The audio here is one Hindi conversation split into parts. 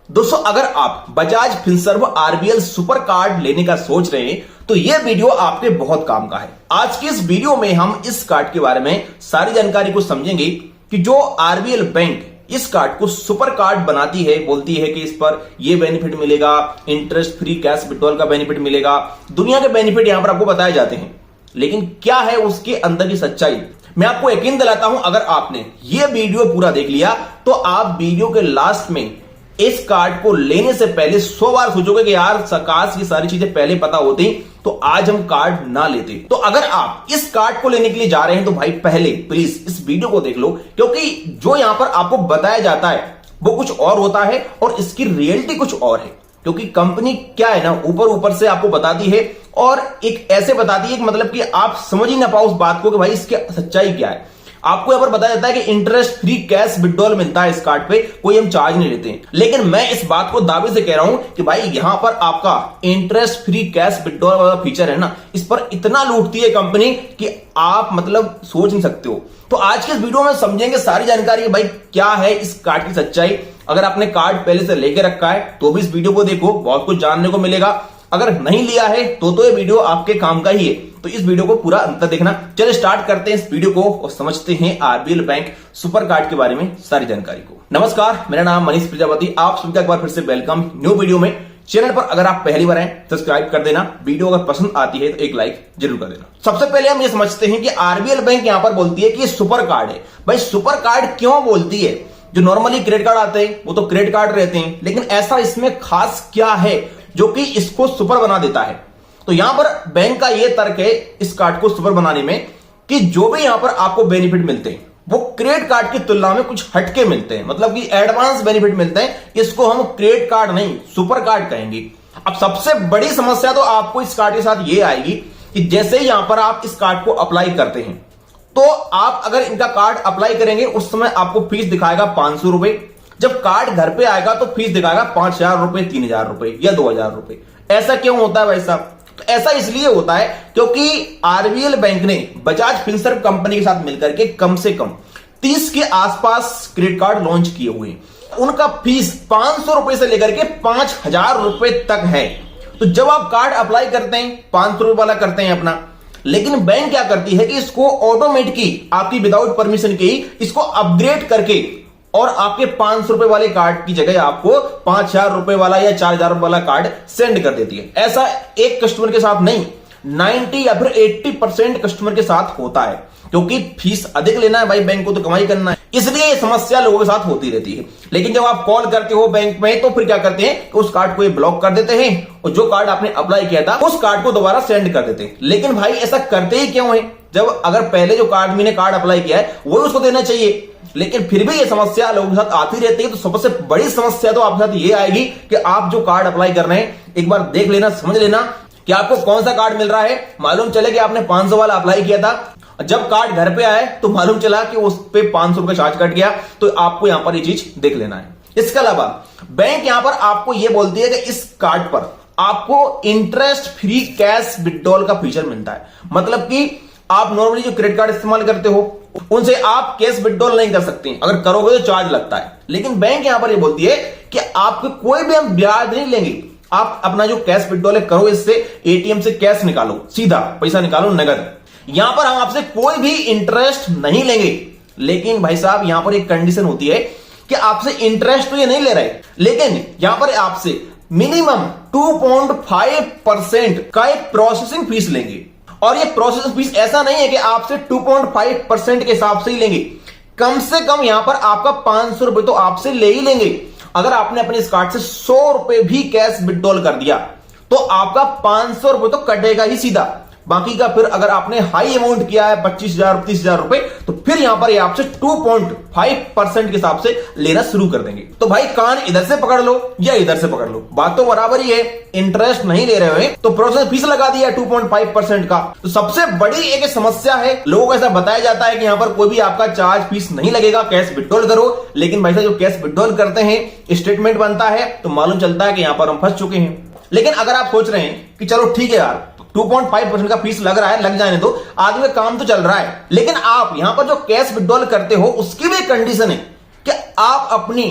दोस्तों, अगर आप Bajaj Finserv RBL super card लेने का सोच रहे हैं तो यह वीडियो आपके बहुत काम का है। आज की इस वीडियो में हम इस कार्ड के बारे में सारी जानकारी को समझेंगे कि जो आरबीएल बैंक इस कार्ड को सुपर कार्ड बनाती है, बोलती है कि इस पर यह बेनिफिट मिलेगा, इंटरेस्ट फ्री कैश विड्रॉल का बेनिफिट मिलेगा, दुनिया के बेनिफिट यहां पर आपको बताए जाते हैं। लेकिन क्या है उसके अंदर की सच्चाई, मैं आपको यकीन दिलाता हूं, अगर आपने यह वीडियो पूरा देख लिया तो आप वीडियो के लास्ट में इस कार्ड को लेने से पहले 100 बार सोचोगे कि यार काश ये सारी चीजें पहले पता होती तो आज हम कार्ड ना लेते। तो अगर आप इस कार्ड को लेने के लिए जा रहे हैं तो भाई पहले प्लीज इस वीडियो को देख लो, क्योंकि जो यहां पर आपको बताया जाता है वो कुछ और होता है और इसकी रियलिटी कुछ और है। क्योंकि कंपनी क्या है ना, ऊपर ऊपर से आपको बताती है और एक ऐसे बताती है कि मतलब कि आप समझ ही ना पाओ उस बात को कि भाई इसकी सच्चाई क्या है। आपको यहां पर बताया जाता है कि इंटरेस्ट फ्री कैश विड्रॉल मिलता है इस कार्ड पे, कोई हम चार्ज नहीं लेते हैं। लेकिन मैं इस बात को दावे से कह रहा हूं कि भाई यहां पर आपका इंटरेस्ट फ्री कैश विड्रॉल वाला फीचर है ना, इस पर इतना लूटती है कंपनी कि आप मतलब सोच नहीं सकते हो। तो आज के इस वीडियो में समझेंगे सारी जानकारी भाई क्या है इस कार्ड की सच्चाई। अगर आपने कार्ड पहले से लेके रखा है तो भी इस वीडियो को देखो, बहुत कुछ जानने को मिलेगा। अगर नहीं लिया है तो ये वीडियो आपके काम का ही है, तो इस वीडियो को पूरा अंत तक देखना। चलिए स्टार्ट करते हैं इस वीडियो को और समझते हैं आरबीएल बैंक सुपर कार्ड के बारे में सारी जानकारी को। नमस्कार, मेरा नाम मनीष प्रजापति, आप सभी का एक बार फिर से वेलकम न्यू वीडियो में। चैनल पर अगर आप पहली बार हैं सब्सक्राइब कर देना, वीडियो अगर पसंद आती है तो एक लाइक जरूर कर देना। सबसे पहले हम ये समझते हैं कि आरबीएल बैंक यहां पर बोलती है कि ये सुपर कार्ड है। भाई सुपर कार्ड क्यों बोलती है? जो नॉर्मली क्रेडिट कार्ड आते हैं वो तो क्रेडिट कार्ड रहते हैं, लेकिन ऐसा इसमें खास क्या है जो कि इसको सुपर बना देता है? तो यहां पर बैंक का यह तर्क है इस कार्ड को सुपर बनाने में कि जो भी यहां पर आपको बेनिफिट मिलते हैं वो क्रेडिट कार्ड की तुलना में कुछ हटके मिलते हैं, मतलब कि एडवांस बेनिफिट मिलते हैं। इसको हम क्रेडिट कार्ड नहीं सुपर कार्ड कहेंगे। अब सबसे बड़ी समस्या तो आपको इस कार्ड के साथ ये आएगी कि जैसे ही यहां पर आप इस कार्ड को अप्लाई करते हैं तो आप अगर इनका कार्ड अप्लाई करेंगे उस समय आपको फीस दिखाएगा 500 रुपए। जब कार्ड घर पे आएगा तो फीस दिखाएगा 5000 रुपए, 3000 रुपए या 2000 रुपए। ऐसा क्यों होता है भाई साहब? तो ऐसा इसलिए होता है क्योंकि आरबीएल बैंक ने बजाज फिनसर्व कंपनी के साथ मिलकर के कम से कम 30 के आसपास क्रेडिट कार्ड लॉन्च किए हुए हैं। उनका फीस 500 रुपए से लेकर के 5000 रुपए तक है। तो जब आप कार्ड अप्लाई करते हैं 500 रुपए वाला करते हैं अपना, लेकिन बैंक क्या करती है कि इसको ऑटोमेटिकली आपकी विदाउट परमिशन के ही इसको अपग्रेड करके और आपके 500 रुपए वाले कार्ड की जगह आपको 5000 रुपए वाला या 4000 रुपए वाला कार्ड सेंड कर देती है। ऐसा एक कस्टमर के साथ नहीं, 90 या फिर 80% कस्टमर के साथ होता है, क्योंकि फीस अधिक लेना है भाई, बैंक को तो कमाई करना है, इसलिए ये समस्या लोगों के साथ होती रहती है। लेकिन जब आप कॉल करते हो बैंक में तो फिर क्या करते हैं कि उस कार्ड को ये ब्लॉक कर देते हैं और जो कार्ड आपने अप्लाई किया था उस कार्ड को दोबारा सेंड कर देते हैं। लेकिन भाई ऐसा करते ही क्यों है? जब अगर पहले जो कार्ड मैंने कार्ड अप्लाई किया है वो उसको देना चाहिए, लेकिन फिर भी ये समस्या लोगों के साथ आती रहती है। तो सबसे बड़ी समस्या तो आपके साथ ये आएगी कि आप जो कार्ड अप्लाई कर रहे हैं एक बार देख लेना, समझ लेना कि आपको कौन सा कार्ड मिल रहा है। मालूम चले कि आपने 500 वाला अप्लाई किया था, जब कार्ड घर पे आए तो मालूम चला कि उस पे 500 रुपए चार्ज कट गया। तो आपको यहां पर ये चीज देख लेना है। इसके अलावा बैंक यहां पर आपको यह बोलती है कि इस कार्ड पर आपको इंटरेस्ट फ्री कैश विड्रॉल का फीचर मिलता है। मतलब कि आप नॉर्मली जो क्रेडिट कार्ड इस्तेमाल करते हो उनसे आप कैश विड्रॉल नहीं कर सकते, अगर करोगे तो चार्ज लगता है। लेकिन बैंक यहां पर ये बोलती है कि आपको कोई भी हम ब्याज नहीं लेंगे, आप अपना जो कैश विड्रॉल है करो, इससे एटीएम से कैश निकालो, सीधा पैसा निकालो नगद। यहां पर हम आपसे कोई भी इंटरेस्ट नहीं लेंगे। लेकिन भाई साहब यहां पर एक कंडीशन होती है कि आपसे इंटरेस्ट तो ये नहीं ले रहे, लेकिन यहां पर आपसे मिनिमम 2.5% का एक प्रोसेसिंग फीस लेंगे। और ये प्रोसेसिंग फीस ऐसा नहीं है कि आपसे 2.5% के हिसाब से ही लेंगे, कम से कम यहां पर आपका 500 रुपए तो आपसे ले ही लेंगे। अगर आपने अपने इस कार्ड से 100 रुपए भी कैश विड्रॉल कर दिया तो आपका 500 रुपए तो कटेगा ही सीधा। बाकी का फिर अगर आपने हाई अमाउंट किया है 25,000 30,000 रुपए तो फिर यहां पर ये आपसे 2.5% के हिसाब से लेना शुरू कर देंगे। तो भाई कान इधर से पकड़ लो या इधर से पकड़ लो, बात तो बराबर ही है। इंटरेस्ट नहीं ले रहे हो तो प्रोसेस फीस लगा दिया 2.5% का। तो सबसे बड़ी एक समस्या है, लोगों को ऐसा बताया जाता है कि यहां पर कोई भी आपका चार्ज फीस नहीं लगेगा, कैश विड्रॉल करो। लेकिन भाई साहब जो कैश विड्रॉल करते हैं स्टेटमेंट बनता है तो मालूम चलता है कि यहां पर हम फंस चुके हैं। लेकिन अगर आप सोच रहे हैं कि चलो ठीक है यार 2.5% का फीस लग रहा है, लग जाने दो, आदमी का काम तो चल रहा है, लेकिन आप यहां पर जो कैश विड्रॉल करते हो उसकी भी कंडीशन है कि आप अपनी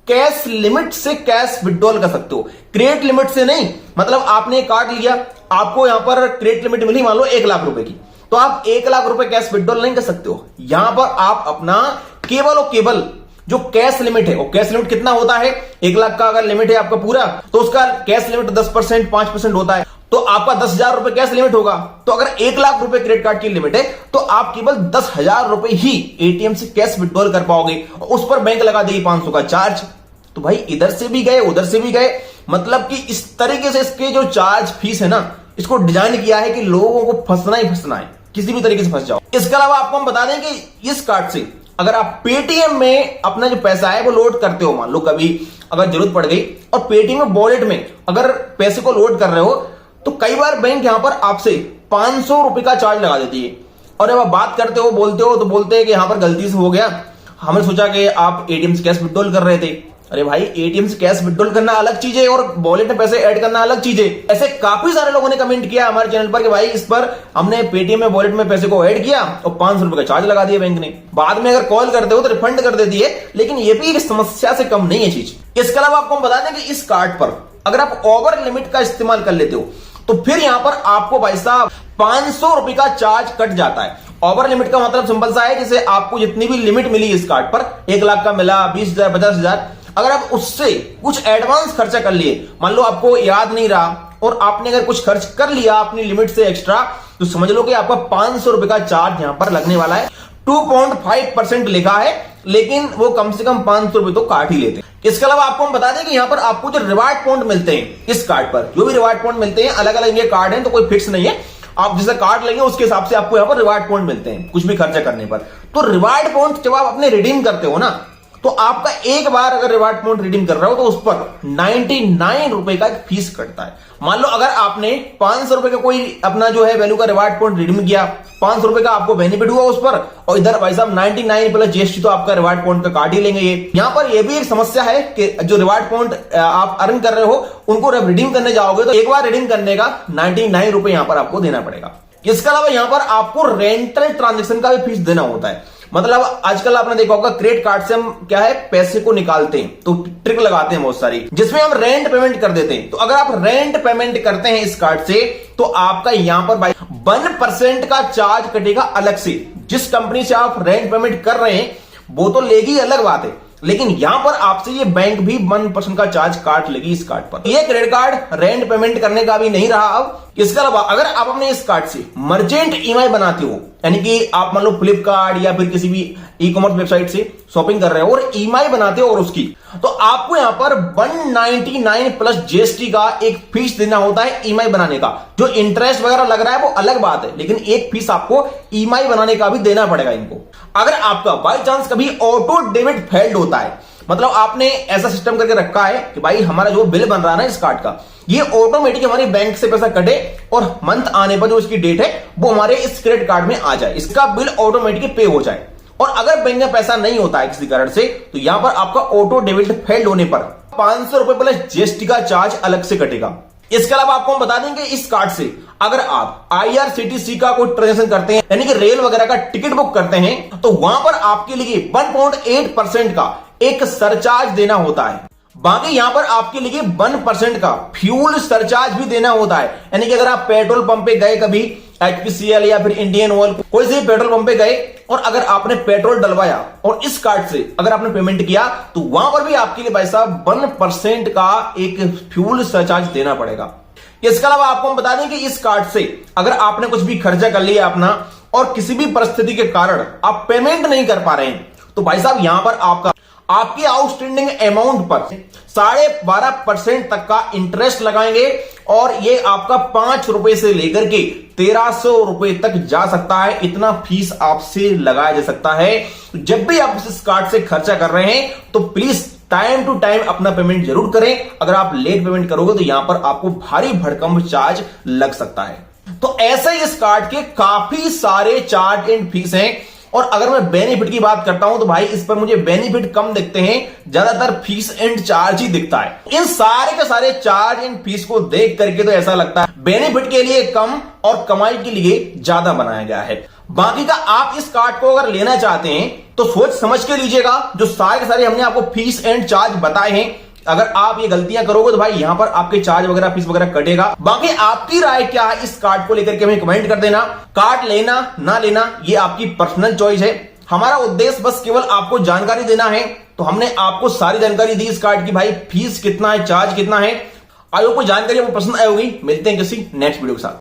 कैश लिमिट से कैश विड्रॉल कर सकते हो, क्रेडिट लिमिट से नहीं। मतलब आपने कार्ड लिया, आपको यहां पर क्रेडिट लिमिट मिली मान लो 1 लाख रुपए की, तो आप 1 लाख रुपए कैश विड्रॉल नहीं कर सकते हो। यहां पर आप अपना केवल और केवल जो कैश लिमिट है, और कैश लिमिट कितना होता है, 1 लाख का अगर लिमिट है आपका पूरा, तो उसका कैश लिमिट 10% 5% होता है, तो आपका 10,000 रुपए कैश लिमिट होगा। तो अगर 1 लाख रुपए क्रेडिट कार्ड की लिमिट है तो आप केवल 10,000 रुपए ही एटीएम से कैश विड्रॉल कर पाओगे, और उस पर बैंक लगा देगी 500 का चार्ज। तो भाई इधर से भी गए उधर से भी गए, मतलब कि इस तरीके से इसके जो चार्ज फीस है ना, इसको डिजाइन किया है कि लोगों को फंसना ही फंसना है, किसी भी तरीके से फंस जाओ। इसके अलावा आपको हम बता दें कि इस कार्ड से अगर आप पेटीएम में अपना जो पैसा है वो लोड करते हो, मान लो कभी अगर जरूरत पड़ गई, और पेटीएम में वॉलेट में अगर पैसे को लोड कर रहे हो, तो कई बार बैंक यहां पर आपसे 500 रुपए का चार्ज लगा देती है। और जब आप बात करते हो बोलते हो तो बोलते हैं कि यहां पर गलती से हो गया, हमने सोचा कि आप एटीएम से कैश विड्रॉल कर रहे थे। अरे भाई एटीएम से कैश विड्रॉल करना अलग चीज है और वॉलेट में पैसे ऐड करना अलग चीज है। ऐसे काफी सारे लोगों ने कमेंट किया हमारे चैनल पर कि भाई इस पर हमने पेटीएम में वॉलेट में पैसे को ऐड किया और 500 रुपए का चार्ज लगा दिया बैंक ने। बाद में अगर कॉल करते हो तो रिफंड कर देती है, लेकिन ये भी एक समस्या से कम नहीं है चीज। इसके अलावा आपको हम बता दें कि इस कार्ड पर अगर आप ओवर लिमिट का इस्तेमाल कर लेते हो तो फिर यहां पर आपको भाई साहब 500 रुपए का चार्ज कट जाता है। ओवर लिमिट का मतलब सिंपल सा है, जैसे आपको जितनी भी लिमिट मिली इस कार्ड पर, 1 लाख का मिला, 20,000 50,000, अगर आप उससे कुछ एडवांस खर्चा कर लिए, मान लो आपको याद नहीं रहा और आपने अगर कुछ खर्च कर लिया अपनी लिमिट से एक्स्ट्रा, तो समझ लो कि आपका 500 रुपए का चार्ज यहां पर लगने वाला है। 2.5% लिखा है, लेकिन वो कम से कम 500 रुपए तो काट ही लेते हैं। इसके अलावा आपको हम बता दें कि यहां पर आपको जो रिवार्ड पॉइंट मिलते हैं इस कार्ड पर, जो भी रिवार्ड पॉइंट मिलते हैं, अलग अलग ये कार्ड हैं तो कोई फिक्स नहीं है, आप जैसा कार्ड लेंगे उसके हिसाब से आपको यहां पर रिवार्ड पॉइंट मिलते हैं कुछ भी खर्चा करने पर। तो रिवार्ड पॉइंट जब आप अपने रिडीम करते हो ना, तो आपका एक बार अगर रिवार्ड पॉइंट रिडीम कर रहे हो तो उस पर 99 रुपए का एक फीस कटता है। मान लो अगर आपने 500 रुपए का कोई अपना जो है वैल्यू का रिवार्ड पॉइंट रिडीम किया, 500 रुपए का आपको बेनिफिट हुआ उस पर, और इधर भाई साहब 99 प्लस जीएसटी तो आपका रिवार्ड पॉइंट का काट ही लेंगे ये। यहां पर ये भी एक समस्या है कि जो रिवार्ड पॉइंट आप अर्न कर रहे हो उनको रिडीम करने जाओगे तो एक बार रिडीम करने का 99 रुपए यहां पर आपको देना पड़ेगा। इसके अलावा यहां पर आपको रेंटल ट्रांजेक्शन का भी फीस देना होता है। मतलब आजकल आपने देखा होगा क्रेडिट कार्ड से हम क्या है पैसे को निकालते हैं तो ट्रिक लगाते हैं बहुत सारी, जिसमें हम रेंट पेमेंट कर देते हैं। तो अगर आप रेंट पेमेंट करते हैं इस कार्ड से तो आपका यहां पर भाई 1% का चार्ज कटेगा अलग से। जिस कंपनी से आप रेंट पेमेंट कर रहे हैं वो तो लेगी, अलग बात है, लेकिन यहां पर आपसे ये बैंक भी 1% का चार्ज काट लेगी इस कार्ड पर। ये क्रेडिट कार्ड रेंट पेमेंट करने का भी नहीं रहा अब। इसके अलावा अगर आप अपने इस कार्ड से मर्चेंट ईएमआई बनाते हो, यानी कि आप मान लो फ्लिपकार्ट या फिर किसी भी ई कॉमर्स वेबसाइट से शॉपिंग कर रहे हो और ईएमआई बनाते हो और उसकी, तो आपको यहां पर 199 प्लस जीएसटी का एक फीस देना होता है ईएमआई बनाने का। जो इंटरेस्ट वगैरह लग रहा है वो अलग बात है, लेकिन एक फीस आपको ईएमआई बनाने का भी देना पड़ेगा इनको। अगर आपका बाई चांस कभी ऑटो डेबिट फेल्ड होता है, मतलब आपने ऐसा सिस्टम करके रखा है कि भाई हमारा जो बिल बन रहा है ना इस कार्ड का, ये ऑटोमेटिक हमारी बैंक से पैसा कटे और मंथ आने पर जो इसकी डेट है वो हमारे इस क्रेडिट कार्ड में आ जाए, इसका बिल ऑटोमेटिक पे हो जाए। और अगर बैंक में पैसा नहीं होता है किसी कारण से, तो यहां पर आपका ऑटो डेबिट फेल्ड होने पर 500 रुपए प्लस जीएसटी का चार्ज अलग से कटेगा। इसके अलावा आपको हम बता देंगे इस कार्ड से अगर आप आईआरसीटीसी का कोई ट्रांजेक्शन करते हैं, यानी कि रेल वगैरह का टिकट बुक करते हैं, तो वहां पर आपके लिए 1.8% का एक सरचार्ज देना होता है। बाकी यहां पर आपके लिए 1% का फ्यूल सरचार्ज भी देना होता है, यानी कि अगर आप पेट्रोल पंप पे गए कभी, एचपीसीएल या फिर इंडियन ऑयल कोई से पेट्रोल पंप पे गए और अगर आपने पेट्रोल डलवाया और इस कार्ड से अगर आपने पेमेंट किया, तो वहां पर भी आपके लिए भाई साहब 1% का एक फ्यूल सरचार्ज देना पड़ेगा। इसके अलावा आपको हम बता दें कि इस कार्ड से अगर आपने कुछ भी खर्चा कर लिया अपना और किसी भी परिस्थिति के कारण आप पेमेंट नहीं कर पा रहे हैं, तो भाई साहब यहां पर आपकी आउटस्टैंडिंग अमाउंट पर 12.5% तक का इंटरेस्ट लगाएंगे और ये आपका 5 रुपए से लेकर के 1300 रुपए तक जा सकता है। इतना फीस आपसे लगाया जा सकता है। जब भी आप इस कार्ड से खर्चा कर रहे हैं तो प्लीज टाइम टू टाइम अपना पेमेंट जरूर करें। अगर आप लेट पेमेंट करोगे तो यहां पर आपको भारी भड़कम चार्ज लग सकता है। तो ऐसे ही इस कार्ड के काफी सारे चार्ज एंड फीस हैं। और अगर मैं बेनिफिट की बात करता हूं तो भाई इस पर मुझे बेनिफिट कम दिखते हैं, ज्यादातर फीस एंड चार्ज ही दिखता है। इन सारे के सारे चार्ज एंड फीस को देख करके तो ऐसा लगता है बेनिफिट के लिए कम और कमाई के लिए ज्यादा बनाया गया है। बाकी का आप इस कार्ड को अगर लेना चाहते हैं तो सोच समझ के लीजिएगा। जो सारे के सारे हमने आपको फीस एंड चार्ज बताए हैं, अगर आप ये गलतियां करोगे तो भाई यहां पर आपके चार्ज वगैरह फीस वगैरह कटेगा। बाकी आपकी राय क्या है इस कार्ड को लेकर के हमें कमेंट कर देना। कार्ड लेना ना लेना ये आपकी पर्सनल चॉइस है। हमारा उद्देश्य बस केवल आपको जानकारी देना है। तो हमने आपको सारी जानकारी दी इस कार्ड की, भाई फीस कितना है, चार्ज कितना है। आयोग को जानकारी आपको पसंद आई होगी। मिलते हैं किसी नेक्स्ट वीडियो के साथ।